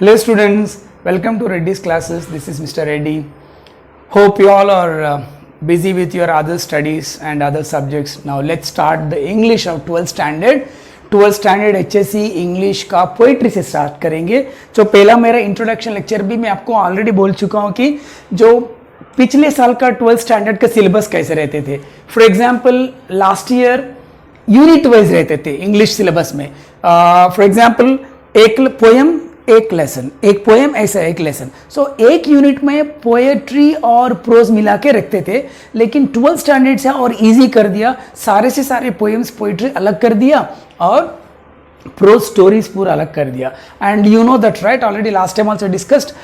Hello students, welcome to Reddy's classes. This is Mr. Reddy. Hope you all are busy with your other studies and other subjects. Now let's start the English of 12th standard. 12th standard HSC English का poetry से start करेंगे. जो पहला मेरा introduction lecture भी मैं आपको already बोल चुका हूँ कि जो पिछले साल का 12th स्टैंडर्ड का सिलेबस कैसे रहते थे. For example last year unit wise रहते थे इंग्लिश सिलेबस में. फॉर एग्जाम्पल एक पोएम एक लेसन, एक पोएम ऐसा एक लेसन. सो एक यूनिट में पोएट्री और प्रोज मिला के रखते थे, लेकिन 12th स्टैंडर्ड से और इजी कर दिया. सारे से सारे पोएम्स पोएट्री अलग कर दिया और प्रोज स्टोरीज पूरा अलग कर दिया. And you know that right, already last time also discussed.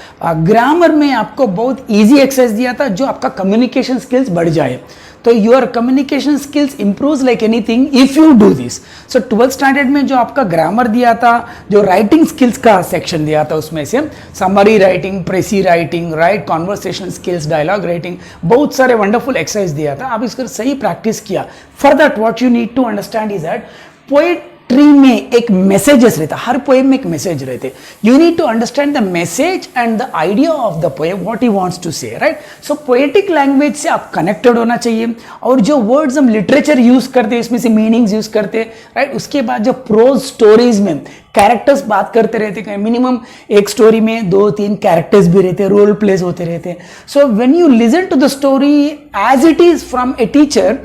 Grammar में आपको बहुत इजी एक्सरसाइज दिया था जो आपका कम्युनिकेशन स्किल्स बढ़ जाए. तो your communication skills improve like anything if you do this. So 12th standard में जो आपका ग्रामर दिया था, जो राइटिंग स्किल्स का सेक्शन दिया था, उसमें से summary writing, precis writing, right conversation skills, dialogue writing, बहुत सारे वंडरफुल एक्सरसाइज दिया था. आप इसका सही प्रैक्टिस किया. For that what you need to understand is that poetry में एक मैसेजेस रहता, हर पोएम में एक मैसेज रहते. You need to understand the message and the idea of the poem, what he wants to say, right. So poetic language से आप connected होना चाहिए. और जो वर्ड्स हम लिटरेचर यूज करते हैं, इसमें से मीनिंग्स यूज करते हैं, राइट. उसके बाद जो प्रोज स्टोरीज में कैरेक्टर्स बात करते रहते हैं, मिनिमम एक स्टोरी में 2-3 कैरेक्टर्स भी रहते हैं, रोल प्लेस होते रहते हैं. So when you listen to the story as it is from a teacher,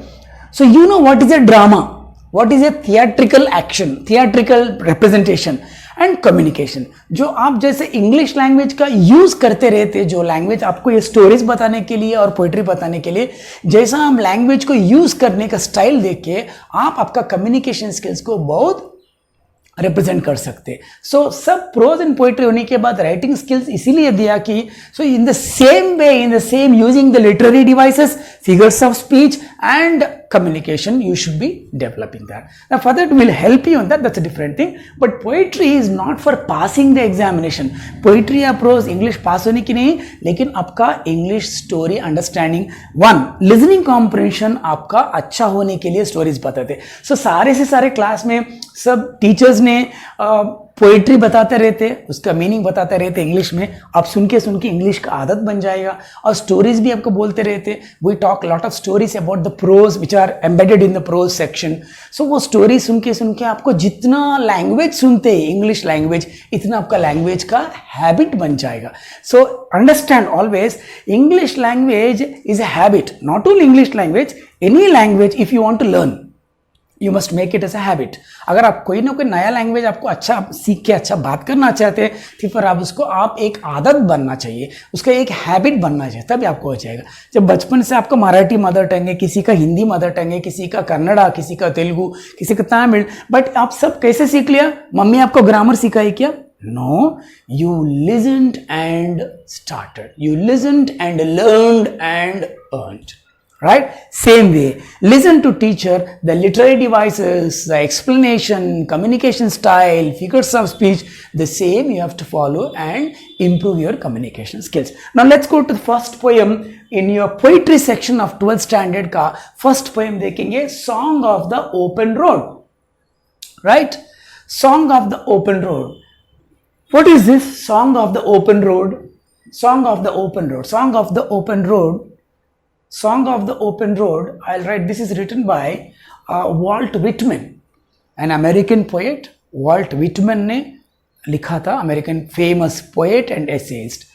so you know what is a drama, what is a theatrical action, theatrical representation and communication. जो आप जैसे English language का use करते रहते, जो language आपको ये stories बताने के लिए और पोइट्री बताने के लिए, जैसा हम लैंग्वेज को यूज करने का स्टाइल देख के आप आपका कम्युनिकेशन स्किल्स को बहुत रिप्रेजेंट कर सकते. सो सब प्रोज एंड पोइट्री होने के बाद राइटिंग स्किल्स इसीलिए दिया कि so in the same way, in the same using the literary devices, figures of speech and communication, you should be developing that. Now for that we'll help you on that, that's a different thing. But poetry is not for passing the examination. Poetry या prose English पास होने की नहीं, लेकिन आपका English story understanding, one listening comprehension आपका अच्छा होने के लिए stories बताते. So सारे से सारे क्लास में सब टीचर्स ने पोइट्री बताते रहते, उसका मीनिंग बताते रहते इंग्लिश में. आप सुन के इंग्लिश का आदत बन जाएगा. और स्टोरीज भी आपको बोलते रहते. We talk lot of stories about the prose which are embedded in the prose section. So वो स्टोरी सुन के आपको जितना लैंग्वेज सुनते हैं इंग्लिश लैंग्वेज, इतना आपका लैंग्वेज का हैबिट बन जाएगा. So understand always English language is a habit, not only English language, any language if you want to learn you must make it as a habit. अगर आप कोई ना कोई नया लैंग्वेज आपको अच्छा सीख के अच्छा बात करना चाहते हैं, तो फिर आप उसको आप एक आदत बनना चाहिए, उसका एक हैबिट बनना चाहिए, तभी आपको हो जाएगा. जब बचपन से आपको मराठी मदर टंग है, किसी का हिंदी मदर टंग है, किसी का कन्नड़ा, किसी का तेलुगु, किसी का तमिल, बट आप सब कैसे सीख लिया? मम्मी आपको ग्रामर सिखाई क्या? No, you listened and started. You listened and learned and earned. Right? Same way, listen to teacher, the literary devices, the explanation, communication style, figures of speech, the same you have to follow and improve your communication skills. Now let's go to the first poem in your poetry section of 12th standard का first poem देखेंगे, Song of the Open Road. Right? Song of the Open Road. What is this Song of the Open Road? Song of the Open Road. Song of the Open Road. Song of the Open Road, I'll write, this is written by Walt Whitman, an American poet. Walt Whitman ने लिखा था, American famous poet and essayist.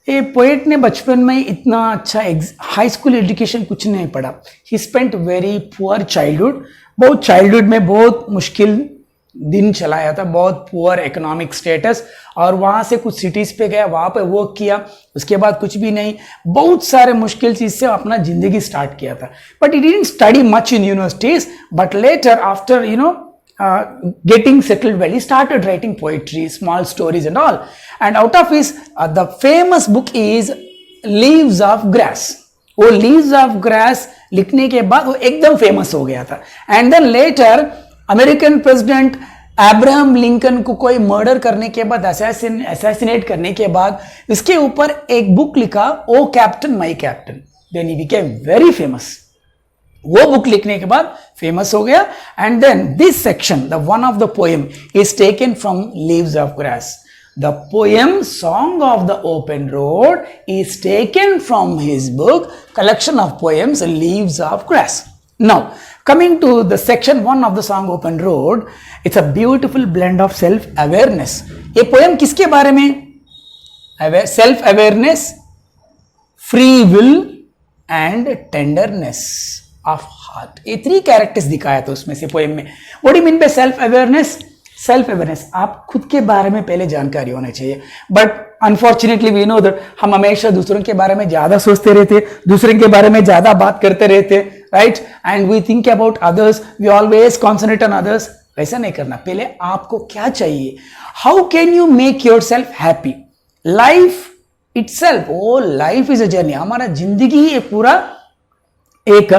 ये poet ने बचपन में इतना अच्छा high school education कुछ नहीं पढ़ा. He spent very poor childhood, बहुत चाइल्डहुड में बहुत मुश्किल दिन चलाया था, बहुत पुअर इकोनॉमिक स्टेटस. और वहाँ से कुछ सिटीज़ पे गया, वहाँ पे वर्क किया, उसके बाद कुछ भी नहीं, बहुत सारे मुश्किल चीज़ से अपना ज़िंदगी स्टार्ट किया था. But he didn't study much in universities, but later after getting settled well, he started writing poetry, small stories and all. And out of his, the famous book is Leaves of Grass. वो Leaves of Grass लिखने के बाद वो एकदम famous हो गया था. And then later American president Abraham Lincoln को कोई मर्डर करने के बाद, असैसिनेट करने के बाद, इसके ऊपर एक बुक लिखा, O captain my captain. Then he became very famous. वो बुक लिखने के बाद फेमस हो गया. And then this section, the one of the poem is taken from Leaves of Grass. The poem Song of the Open Road is taken from his book Collection of Poems Leaves of Grass. Now, coming to the section 1 of the song Open Road, it's a beautiful blend of self-awareness. ये poem किसके बारे में? Self-awareness, free will and tenderness of heart. ये 3 characters दिखाया था उसमें से poem में. What do you mean by self-awareness? Self-awareness, आप खुद के बारे में पहले जानकारी होना चाहिए. But unfortunately we know that हम हमेशा दूसरों के बारे में ज्यादा सोचते रहते, दूसरों के बारे में ज्यादा बात करते रहते, right? And we think about others, we always concentrate on others. वैसा नहीं करना. पहले आपको क्या चाहिए? How can you make yourself happy? Life itself, oh life is a journey. हमारा जिंदगी ये पूरा एक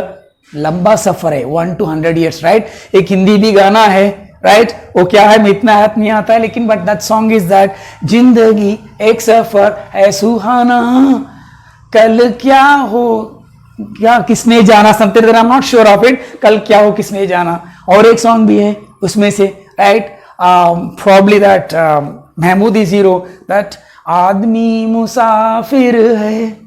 लंबा सफर है, 1 to 100 years, राइट? एक हिंदी भी गाना है, राइट? वो क्या है, मैं इतना याद नहीं आता है, लेकिन but that song is that, जिंदगी एक सफर है सुहाना, कल क्या हो क्या किसने जाना, something that I am not sure of it, कल क्या हो किसने जाना. और एक सॉन्ग भी है उसमें से, right? Probably that Mehmood is hero, that आदमी मुसाफिर है,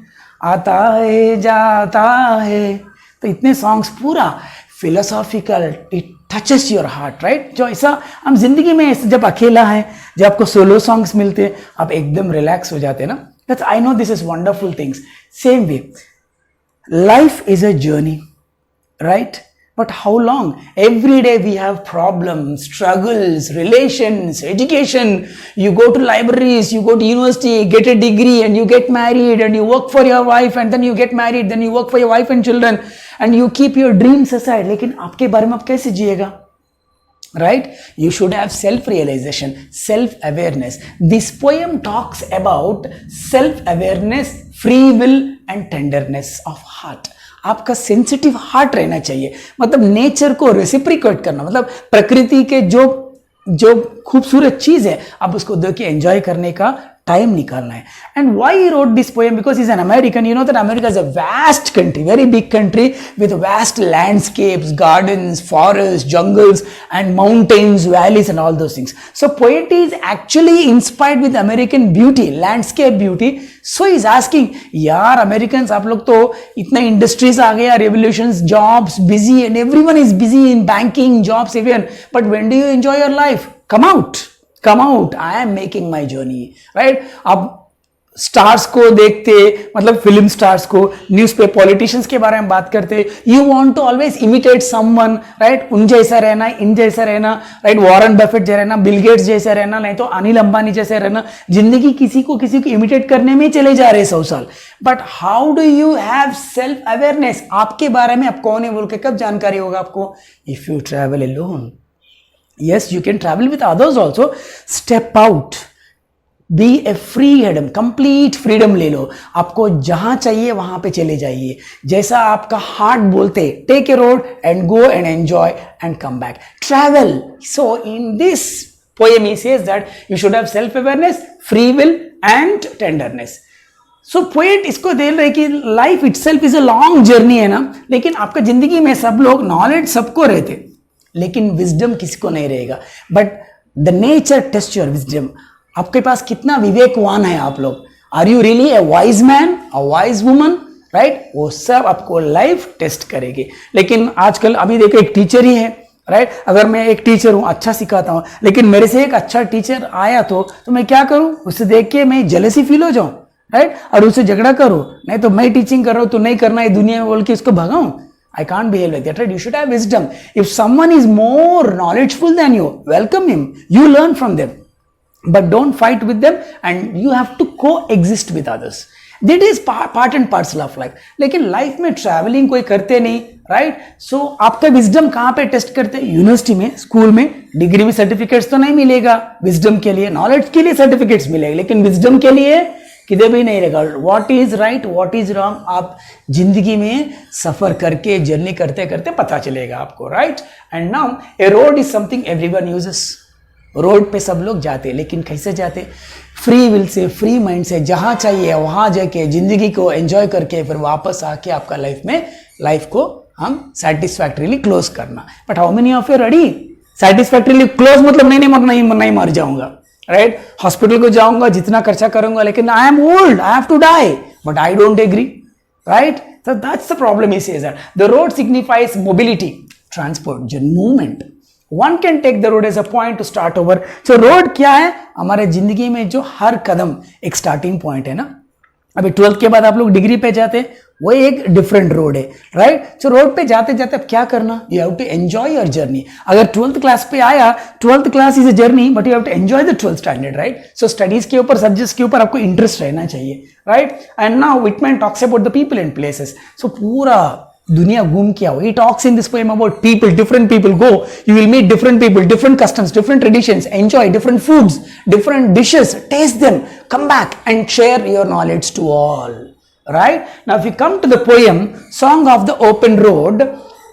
आता है जाता है. तो इतने सॉन्ग्स पूरा philosophical, it touches your heart, right? जो ऐसा हम जिंदगी में जब अकेला है, जब आपको सोलो सॉन्ग्स मिलते हैं, आप एकदम रिलैक्स हो जाते हैं ना. That's, I know this is wonderful things. Same way life is a journey, right? But how long? Every day we have problems, struggles, relations, education. You go to libraries, you go to university, get a degree, and you get married, and you work for your wife, and then you get married, then you work for your wife and children, and you keep your dreams aside. लेकिन आपके बारे में आप कैसे जिएगा? Right? You should have self-realization, self-awareness. This poem talks about self-awareness, free will, and tenderness of heart. आपका sensitive heart रहना चाहिए, मतलब नेचर को रेसिप्रिकेट करना, मतलब प्रकृति के जो खूबसूरत चीज है आप उसको देख के एंजॉय करने का टाइम निकालना है. And why he wrote this poem? Because is an American. You know that America is a vast country, very big country with vast landscapes, gardens, forest, jungles and mountains, valleys and all those things. So poetry is actually inspired with American beauty, landscape beauty. So is asking, यार American आप लोग तो इतना industries आ गया, revolutions, jobs, busy, and everyone is busy in banking, jobs even, but when do you enjoy your life? Come out, I am making my journey, right? अब stars को देखते, मतलब फिल्म स्टार्स को, न्यूज पे politicians के बारे में बात करते, you want to always imitate someone, right? उन जैसा रहना, इन जैसा रहना, राइट? वॉरेन बफेट जैसा रहना, बिल गेट्स जैसा रहना, नहीं तो अनिल अंबानी जैसा रहना. जिंदगी किसी को इमिटेट करने में चले जा रहे 100 साल. But how do you have self awareness? आपके बारे में आप कौन है बोल के कब जानकारी होगा आपको? If you travel alone. Yes, you can travel with others also. Step out. Be a freedom, complete freedom ले लो. आपको जहां चाहिए वहां पे चले जाइए, जैसा आपका हार्ट बोलते. Take a road and go and enjoy and come back. Travel. So in this poem he says that you should have self-awareness, free will and tenderness. So poet इसको दे रहे कि life itself is a long journey है ना, लेकिन आपका जिंदगी में सब लोग, नॉलेज सबको रहते, लेकिन विजडम किसी को नहीं रहेगा. But the nature test your wisdom. आपके पास कितना विवेकवान है आप लोग? Are you really a wise man, a wise woman, right? वो सब आपको लाइफ टेस्ट करेगी. लेकिन आजकल अभी देखो, एक टीचर ही है, राइट? अगर मैं एक टीचर हूं, अच्छा सिखाता हूं, लेकिन मेरे से एक अच्छा टीचर आया तो मैं क्या करूं? उसे देख के मैं जेलसी फील हो जाऊं, राइट? और उससे झगड़ा करूं, नहीं तो मैं टीचिंग कर रहा हूं तो नहीं करना है दुनिया में बोल के उसको भगाऊं. I can't behave like that, right? You should have wisdom. If someone is more knowledgeful than you, welcome him. You learn from them. But don't fight with them, and you have to coexist with others. That is part and parcel of life. लेकिन life में travelling कोई करते नहीं, right? सो आपका wisdom कहाँ पे test करते हैं? यूनिवर्सिटी में, स्कूल में. डिग्री में सर्टिफिकेट्स तो नहीं मिलेगा विजडम के लिए, नॉलेज के लिए सर्टिफिकेट्स मिलेगा, लेकिन विजडम के लिए किधर भी नहीं रहेगा. What is right, what is wrong, आप जिंदगी में सफर करके, जर्नी करते करते पता चलेगा आपको, right? And now A road is something everyone uses. Road पे सब लोग जाते, लेकिन कैसे जाते? Free will say, free mind से, जहां चाहिए वहां जाके जिंदगी को एंजॉय करके फिर वापस आके आपका लाइफ को हम सेटिस्फैक्टरीली क्लोज करना. But how many of you ready? Satisfactorily close मतलब नहीं मर जाऊंगा, राइट? हॉस्पिटल को जाऊंगा, जितना खर्चा करूंगा, लेकिन I am old, I have to die, but I don't agree, right? So that's the problem. He says that the road signifies mobility, transport, movement. One can take the road as a point to start over. So road क्या है? हमारे जिंदगी में जो हर कदम एक starting point है ना. अभी 12th के बाद आप लोग डिग्री पे जाते हैं, वो एक डिफरेंट रोड है, राइट? सो रोड पे जाते जाते अब क्या करना? You have to enjoy your journey. अगर 12th क्लास पे आया, 12th class is a journey, but you have to enjoy the 12th standard, right? So studies के ऊपर, सब्जेक्ट्स के ऊपर आपको इंटरेस्ट रहना चाहिए, right? And now Whitman talks about the people and places. So पूरा दुनिया घूम के आओ. He talks in this poem about people, different people. Go, you will meet different people, different customs, different traditions, enjoy different foods, different dishes, taste them, come back and share your knowledge to all, right? Now if you come to the poem Song of the Open Road,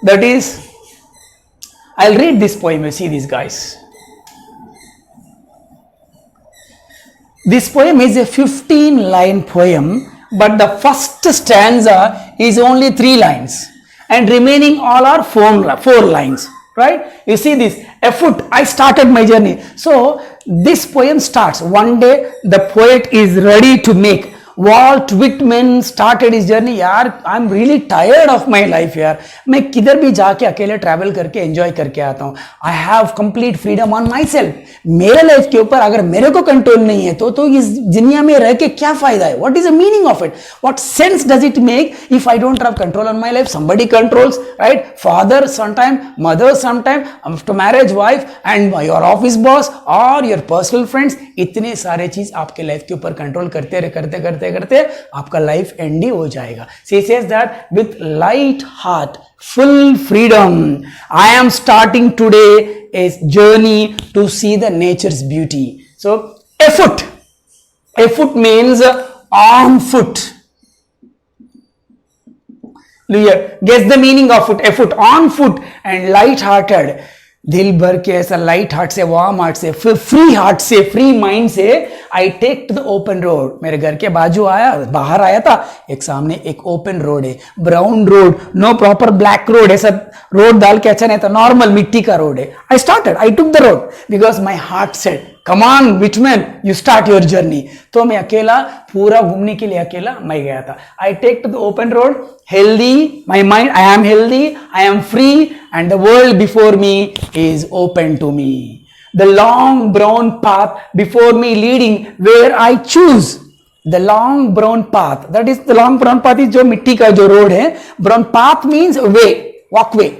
that is, I'll read this poem. You see these guys, this poem is a 15-line poem, but the first stanza is only 3 lines and remaining all are 4 lines, right? You see this, afoot I started my journey. So this poem starts, one day the poet is ready to make. Walt Whitman started his journey. यार I am really tired of my life यार, मैं किधर भी जाके अकेले travel करके enjoy करके आता हूँ. I have complete freedom on my self. मेरे लाइफ के ऊपर अगर मेरे को कंट्रोल नहीं है तो इस दुनिया में रह के क्या फायदा है? What is the meaning of it? What sense does it make if I don't have control on my life? Somebody controls, right? Father sometime, mother sometime, after marriage wife, and your office boss और your personal friends. इतने सारे चीज आपके life के ऊपर control करते करते करते करते आपका लाइफ एंड ही हो जाएगा. She says that with light heart, full freedom, I am starting today a journey to see the nature's beauty. So afoot, afoot means on foot. Guess the meaning of it. Afoot, on foot, and light hearted. दिल भर के ऐसा light heart से, warm heart से, free heart से, free mind से I take to the open road. मेरे घर के बाजू आया, बाहर आया था, एक सामने एक ओपन रोड है, brown road, no proper black road है, सब रोड डाल के अच्छा नहीं था, नॉर्मल मिट्टी का रोड है. I took the road because my heart set, come on Whitman, you start your journey. तो मैं अकेला, पूरा घूमने के लिए अकेला मैं गया था. I take to the open road, healthy, my mind, I am healthy, I am free, and the world before me is open to me. The long brown path before me leading where I choose. The long brown path, that is the long brown path is जो मिट्टी का जो road है. Brown path means way, walkway,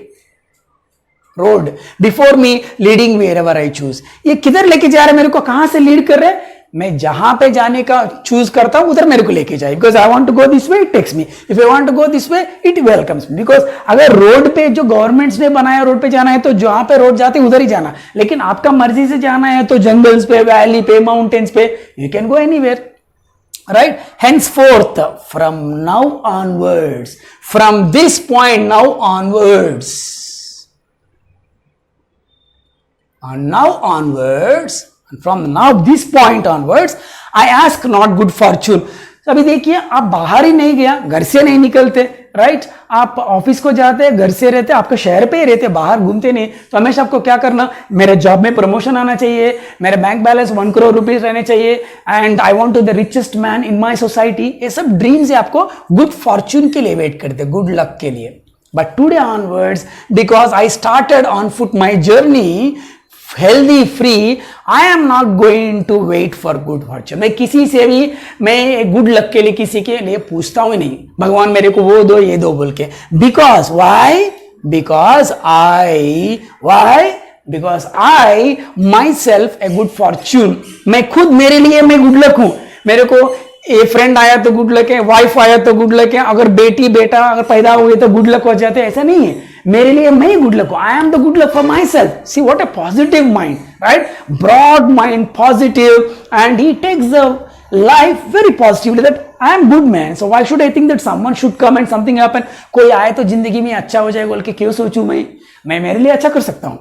road. Before me leading wherever I choose. ये किधर लेके जा रहे हैं मेरे को, कहां से लीड कर रहे हैं? मैं जहां पे जाने का चूज करता हूं उधर मेरे को लेके जाए. Because I want to go this way, it takes me. If I want to go this way, it welcomes me. Because अगर रोड पे जो गवर्नमेंट्स ने बनाया, रोड पे जाना है तो जहां पे रोड जाते उधर ही जाना. लेकिन आपका मर्जी से जाना है तो जंगल्स पे, वैली पे, माउंटेन्स पे, you can go anywhere, right? Henceforth, from now onwards, from this point now onwards, and now onwards, from now this point onwards, I ask not good fortune. अभी देखिए, आप बाहर ही नहीं गया, घर से नहीं निकलते, राइट? आप ऑफिस को जाते, घर से रहते, आपके शहर पे ही रहते, बाहर घूमते नहीं, तो हमेशा आपको क्या करना? मेरे जॉब में प्रमोशन आना चाहिए, मेरे बैंक बैलेंस 1 करोड़ रुपीज रहने चाहिए, and I want to the richest man in my society. ये सब ड्रीम्स है, आपको गुड फॉर्च्यून के लिए वेट करते, गुड लक के लिए. But today onwards, because I started on foot my journey, healthy, free, I am not going to wait for good fortune. मैं किसी से भी, मैं गुड लक के लिए किसी के लिए पूछता हूं नहीं, भगवान मेरे को वो दो, ये दो बोल के. Because why? Because I myself a good fortune. मैं खुद, मेरे लिए मैं गुड लक हूं. मेरे को ए फ्रेंड आया तो गुड लक है, वाइफ आया तो गुड लक है, अगर बेटी बेटा अगर पैदा हुए तो गुड लक हो जाते, ऐसा नहीं है. मेरे लिए मैं ही गुड लक हूं. I am the good luck for myself. See what a positive mind, right? Broad mind, positive, and he takes the life very positively, that I am good man, so why should I think that someone should come and something happen? कोई आए तो जिंदगी में अच्छा हो जाए बोल के क्यों सोचूं? मैं मेरे लिए अच्छा कर सकता हूं.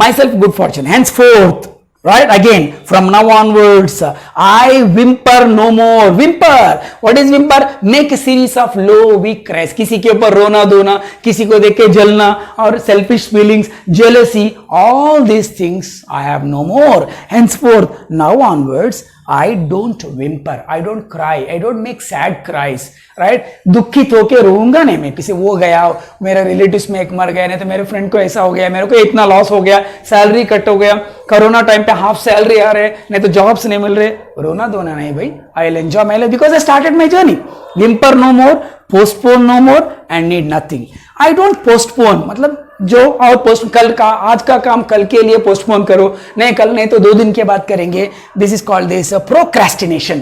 Myself good fortune. Henceforth, right? Again, from now onwards, I whimper no more. Whimper. What is whimper? Make a series of low, weak cries. किसी के ऊपर रोना धोना, किसी को देख के जलना, और selfish feelings, jealousy, all these things I have no more. Henceforth, now onwards, I don't whimper, I don't cry, I don't make sad cries, right? दुखित होके रोऊंगा नहीं मैं, किसी वो गया, मेरे रिलेटिव्स में एक मर गया, नहीं तो मेरे फ्रेंड को ऐसा हो गया, मेरे को इतना लॉस हो गया, सैलरी कट हो गया, कोरोना टाइम पे हाफ सैलरी आ रहे, नहीं तो जॉब्स नहीं मिल रहे, रोना धोना नहीं भाई. I will enjoy my life because I started my journey. whimper no more, postpone no more and need nothing. I don't postpone, मतलब जो और पोस्ट कल का आज का काम कल के लिए पोस्टपोन करो, नहीं कल नहीं तो 2 दिन के बाद करेंगे. This is called this procrastination.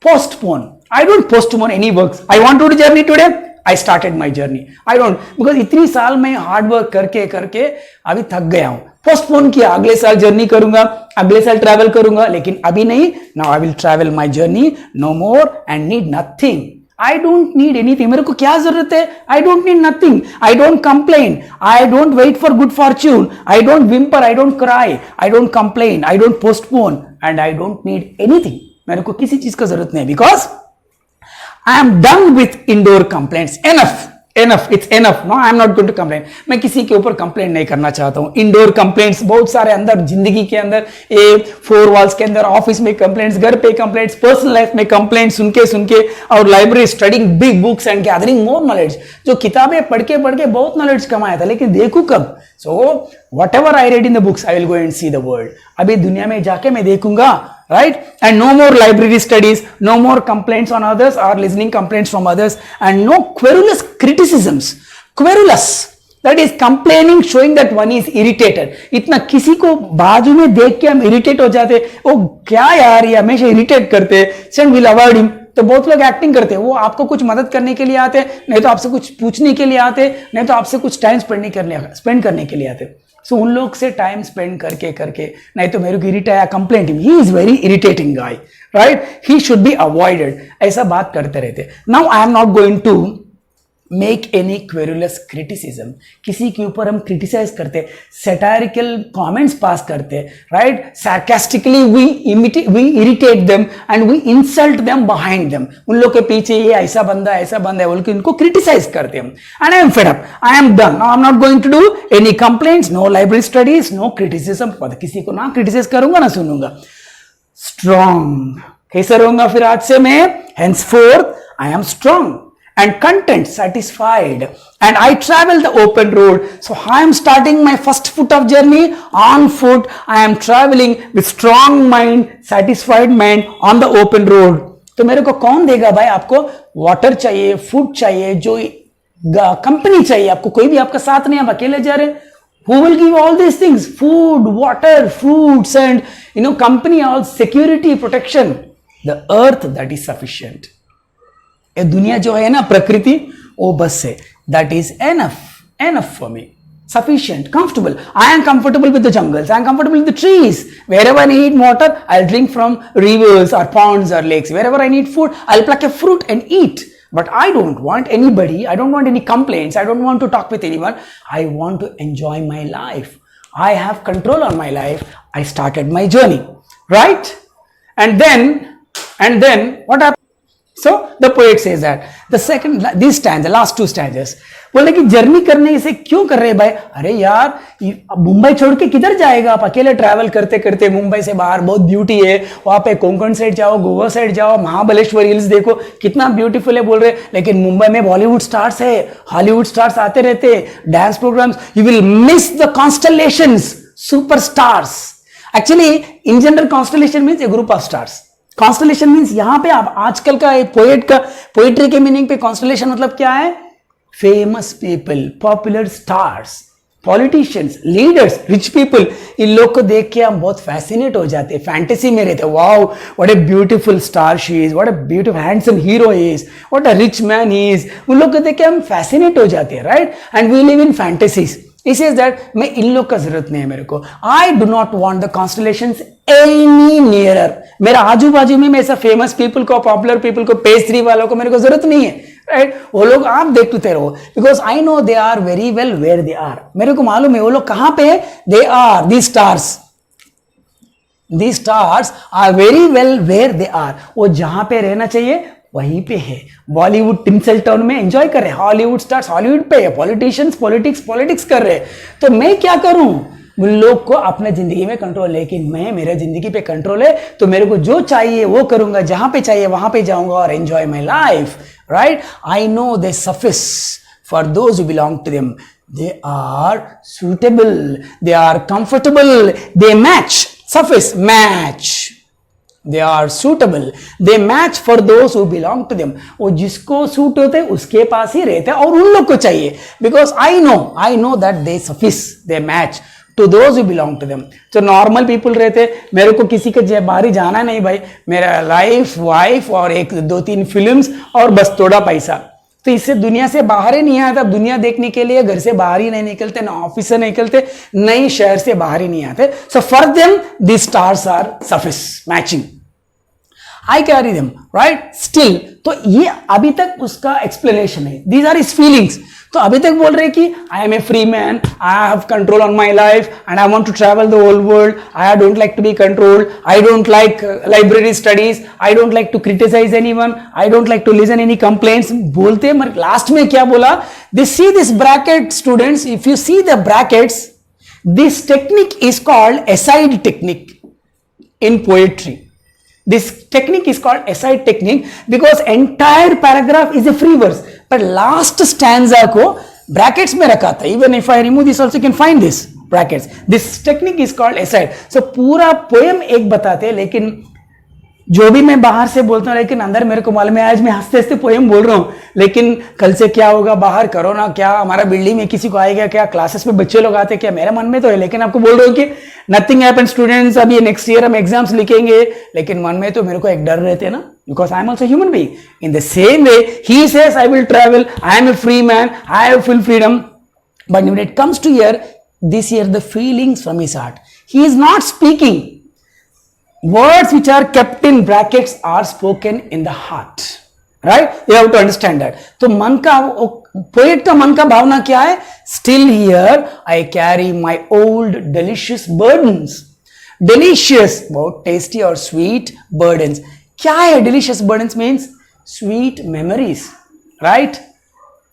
Postpone. I don't postpone any works. I want to do journey today. I started my journey. I don't, because इतनी साल मैं हार्ड वर्क करके करके अभी थक गया हूं. पोस्टपोन किया, अगले साल जर्नी करूंगा, अगले साल ट्रैवल करूंगा, लेकिन अभी नहीं. Now I will travel my journey no more and need nothing. I don't need anything. मेरे को क्या जरूरत है? I don't need nothing. I don't complain. I don't wait for good fortune. I don't whimper. I don't cry. I don't complain. I don't postpone. And I don't need anything. मेरे को किसी चीज का जरूरत नहीं. Because I am done with indoor complaints. Enough. It's enough. No, I am not going to complain. मैं किसी के ऊपर कंप्लेंट नहीं करना चाहता हूँ. इंडोर कंप्लेंट्स बहुत सारे अंदर जिंदगी के अंदर, ये 4 वॉल्स के अंदर, ऑफिस में कंप्लेंट्स, घर पे कंप्लेंट्स, पर्सनल लाइफ में कंप्लेंट्स सुन के और library studying big books and gathering more knowledge. जो किताबें पढ़ के बहुत नॉलेज कमाया था, लेकिन देखूं कब? So what ever I read in the books I will go and see the world. अभी दुनिया में जाके मैं देखूंगा. Right? And no more library studies, no more complaints on others or listening complaints from others, and no querulous criticisms. Querulous, that is complaining, showing that one is irritated. इतना किसी को बाजू में देख के हम irritate हो जाते, ओ क्या यार ये हमेशा irritate करते, send will avoid him. तो बहुत लोग एक्टिंग करते हैं, वो आपको कुछ मदद करने के लिए आते, नहीं तो आपसे कुछ पूछने के लिए आते, नहीं तो आपसे कुछ टाइम स्पेंड करने के लिए आते. सो उन लोग से टाइम स्पेंड करके नहीं तो मेरे को इरिटेट आया, complaint him, he is very irritating guy, right, he should be avoided. ऐसा बात करते रहते. Now I am not going to make any querulous criticism. किसी के ऊपर हम क्रिटिसाइज करते, सैटारिकल कमेंट्स पास करते, right, sarcastically we irritate them and we insult them behind them. उन लोग के पीछे ये ऐसा बंदा है बोल के उनको क्रिटिसाइज करते हम. And I am fed up, I am done. I am not going to do any complaints, no library studies, no criticism. किसी को ना क्रिटिसाइज करूंगा ना सुनूंगा. स्ट्रॉन्ग कैसे रहूंगा फिर आज से मैं? henceforth I am strong and content, satisfied, and I travel the open road. So I am starting my first foot of journey on foot. I am traveling with strong mind, satisfied mind on the open road. तो मेरे को कौन देगा भाई? आपको water चाहिए, food चाहिए, जो कंपनी चाहिए आपको, कोई भी आपका साथ नहीं, आप अकेले जा रहे हैं. Who will give all these things? Food, water, fruits, and company, all security, protection. The earth, that is sufficient. ये दुनिया जो है ना, प्रकृति, वो बस है. That is enough for me. Sufficient, comfortable. I am comfortable with the jungles. I am comfortable with the trees. Wherever I need water, I'll drink from rivers or ponds or lakes. Wherever I need food, I'll pluck a fruit and eat. But I don't want anybody, I don't want any complaints, I don't want to talk with anyone. I want to enjoy my life. I have control on my life. I started my journey, right? And then what happened? So the poet says that this stanza, last 2 stanzas, बोले कि journey करने से क्यों कर रहे हैं भाई? अरे यार, मुंबई छोड़ के किधर जाएगा आप? अकेले ट्रैवल करते करते मुंबई से बाहर बहुत ब्यूटी है, वहां पे कोंकण साइड जाओ, गोवा साइड जाओ, महाबलेश्वर हिल्स देखो, कितना ब्यूटीफुल है बोल रहे. लेकिन मुंबई में बॉलीवुड स्टार्स है, हॉलीवुड स्टार्स आते रहते, dance programmes. You will miss the constellations, superstars. Actually in general constellation means a group of stars. Constellation means यहां पे आप आजकल का पोएट्री के मीनिंग पे कॉन्स्टलेशन मतलब क्या है? Famous people, popular stars, politicians, leaders, rich people. इन लोग को देख के हम बहुत फैसिनेट हो जाते हैं, फैंटेसी में रहते. Wow, what a beautiful star she is, what a beautiful handsome hero is, what a rich man he is. उन लोग को देख के हम फैसिनेट हो जाते हैं, right? And we live in fantasies. He says that मैं इन लोग का जरूरत नहीं है मेरे को. I do not want the constellations any nearer. मेरा आजू बाजू में ऐसा फेमस पीपल को, पॉपुलर पीपल को, पेज 3 वालों को मेरे को जरूरत नहीं है, राइट? वो लोग आप देखते रहो. Because I know they are very well where they are. मेरे को मालूम है वो लोग कहां पे है. They are the stars. These stars are very well where they are. वो जहां पे रहना चाहिए वहीं पे है. बॉलीवुड टिम्सल टाउन में एंजॉय कर रहे हैं, हॉलीवुड स्टार्स हॉलीवुड पे है, पॉलिटिशियंस पॉलिटिक्स कर रहे हैं. तो मैं क्या करूं? उन लोग को अपने जिंदगी में कंट्रोल, लेकिन मैं मेरे जिंदगी पे कंट्रोल है तो मेरे को जो चाहिए वो करूंगा, जहां पे चाहिए वहां पे जाऊंगा और enjoy my life, right. I know they suffice for those who belong to them. They are suitable, they are comfortable, they match, suffice, match, they are suitable, they match for those who belong to them. वो जिसको suit होते हैं उसके पास ही रहते हैं और उन लोग को चाहिए, because I know that they suffice, they match to those who belong to them. तो नॉर्मल पीपल रहते, मेरे को किसी के बाहर ही जाना नहीं भाई, मेरा लाइफ वाइफ और एक दो तीन फिल्म्स और बस थोड़ा पैसा, तो इससे दुनिया से बाहर ही नहीं आता. दुनिया देखने के लिए घर से बाहर ही नहीं निकलते, ना ऑफिस से निकलते, नई शहर से बाहर ही नहीं आते. So for them the stars are suffice, matching. I carry them, right. Still, तो ये अभी तक उसका एक्सप्लेनेशन है. These are his feelings. तो अभी तक बोल रहे कि I am a free man, I have control on my life and I want to travel the whole world, I don't like to be controlled, I don't like library studies, I don't like to criticize anyone, I don't like to listen any complaints बोलते. मगर last में क्या बोला? This see this bracket students, if you see the brackets, this technique is called aside technique in poetry. This technique is called aside technique because entire paragraph is a free verse, but last stanza को brackets में रखा था. Even if I remove this also you can find this brackets. This technique is called aside. So पूरा poem एक बताते हैं, लेकिन जो भी मैं बाहर से बोलता हूँ लेकिन अंदर मेरे को मालूम है आज मैं हंसते हंसते पोएम बोल रहा हूँ, लेकिन कल से क्या होगा, बाहर कोरोना, क्या हमारा बिल्डिंग में किसी को आएगा, क्या क्लासेस में बच्चे लोग आते, क्या मेरे मन में तो है, लेकिन आपको बोल रहा हूँ कि नथिंग हैपन स्टूडेंट्स. अभी नेक्स्ट ईयर हम एग्जाम्स लिखेंगे, लेकिन मन में तो मेरे को एक डर रहते हैं ना, because I am also human being. In the same way he says I will travel, I am a free man, I have full freedom, but when it comes to hear this year the feelings from his heart, he is not speaking. Words which are kept in brackets are spoken in the heart, right? You have to understand that. तो मन का, poet का मन का भावना क्या है? Still here I carry my old delicious burdens. Delicious, बहुत tasty और sweet burdens. क्या है delicious burdens? Means sweet memories, right?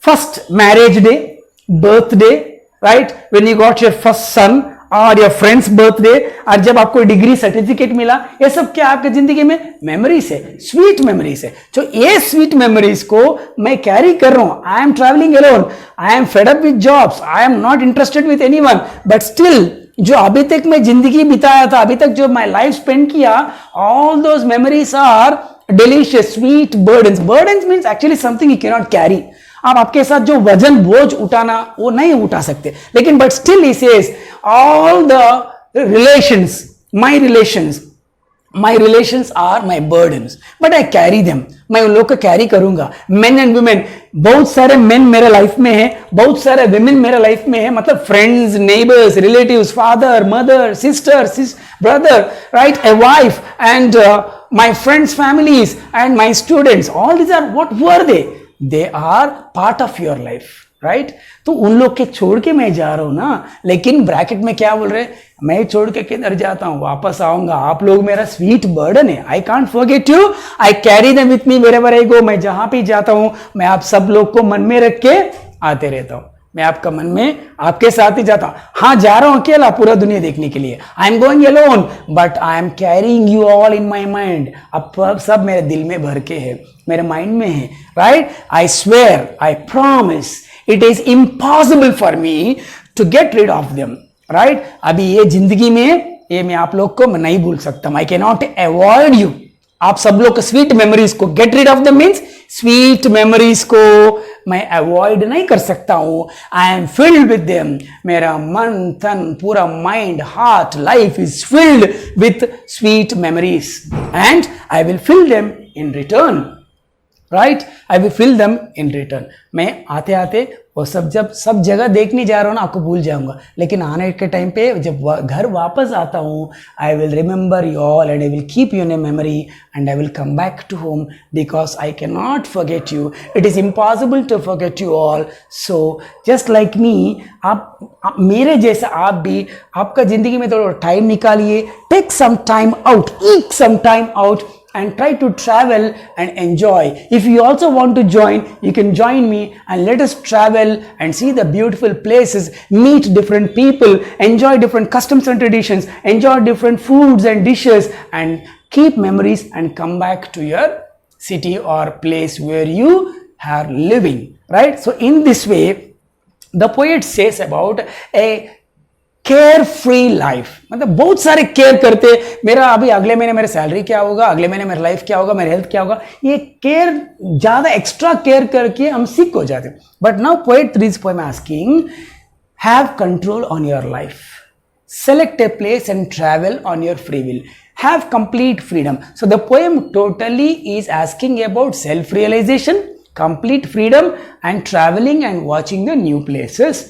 First marriage day, birthday, right? When you got your first son, और योर फ्रेंड्स बर्थडे, और जब आपको degree certificate मिला, ये सब क्या आपके जिंदगी में मेमोरीज है, स्वीट मेमोरीज है. तो ये स्वीट मेमोरीज को मैं कैरी कर रहा हूं. I am travelling alone, I am fed up with jobs, I am not interested with anyone, but still जो अभी तक मैं जिंदगी बिताया था, अभी तक जो मैं लाइफ स्पेंड किया, all those memories are delicious sweet burdens. Burdens means actually something you can not carry. आप आपके साथ जो वजन बोझ उठाना वो नहीं उठा सकते, लेकिन but still he says all the relations, my relations are my burdens, but I carry them. मैं उन लोग को कैरी करूंगा. मेन एंड वुमेन, बहुत सारे मेन मेरे लाइफ में है, बहुत सारे वुमेन मेरे लाइफ में है, मतलब friends, neighbours, relatives, father, mother, sister, brother, right, a wife and my friends' families and my students, all these are, what were they? They are part of your life, right? तो उन लोग के छोड़ के मैं जा रहा हूं ना, लेकिन ब्रैकेट में क्या बोल रहे, मैं छोड़ के किधर जाता हूं, वापस आऊंगा, आप लोग मेरा स्वीट बर्डन है. I can't forget you, I carry them with me wherever I go. मैं जहां भी जाता हूं मैं आप सब लोग को मन में रख के आते रहता हूं. मैं आपका मन में आपके साथ ही जाता हूं. हाँ, जा रहा हूं अकेला पूरा दुनिया देखने के लिए, I am going alone, but I am carrying you all in my mind. अब सब मेरे दिल में भर के है, मेरे माइंड में है, right? I swear, I promise, it is impossible for me to get rid of them, right? अभी ये जिंदगी में ये मैं आप लोग को मैं नहीं भूल सकता. I can not avoid you. आप सब लोग को स्वीट मेमोरीज को get rid of them means sweet memories को मैं अवॉइड नहीं कर सकता हूं. I am filled with them. मेरा मन, तन, पूरा mind, heart, life is filled with sweet memories and I will fill them in return, right? I will fill them in return. मैं आते आते वो सब जगह देखने जा रहा हूँ ना, आपको भूल जाऊंगा, लेकिन आने के टाइम पे जब घर वापस आता हूँ, I will remember you all and I will keep you in a memory and I will come back to home because I can not forget you. It is impossible to forget you all. So just like me, आप मेरे जैसा आप भी आपका जिंदगी में थोड़ा time निकालिए. Take some time out, take some time out and try to travel and enjoy. If you also want to join, you can join me and let us travel and see the beautiful places, meet different people, enjoy different customs and traditions, enjoy different foods and dishes, and keep memories and come back to your city or place where you are living, right? So in this way, the poet says about a care free life, मतलब बहुत सारे care करते, मेरा अभी अगले महीने मेरे salary क्या होगा, अगले महीने मेरा लाइफ क्या होगा, मेरा हेल्थ क्या होगा, ये केयर ज्यादा एक्स्ट्रा केयर करके हम सिक हो जाते. But now poet this poem asking, have control on your life, select a place and travel on your free will, have complete freedom. So the poem totally is asking about self realization, complete freedom, and traveling and watching the new places.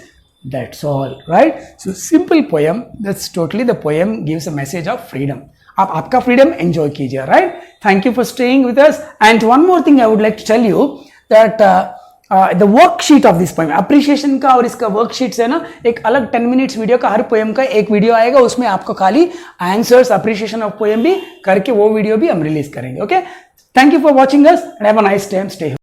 That's all, right? So simple poem. That's totally the poem gives a message of freedom. आप आपका freedom enjoy कीजिए, right? Thank you for staying with us. And one more thing I would like to tell you that the worksheet of this poem, appreciation का और इसका worksheets है ना, एक अलग 10 minutes वीडियो का, हर poem का एक वीडियो आएगा, उसमें आपको खाली answers appreciation of poem भी करके वो वीडियो भी हम रिलीज करेंगे. Okay? Thank you for watching us and have a nice time. Stay home.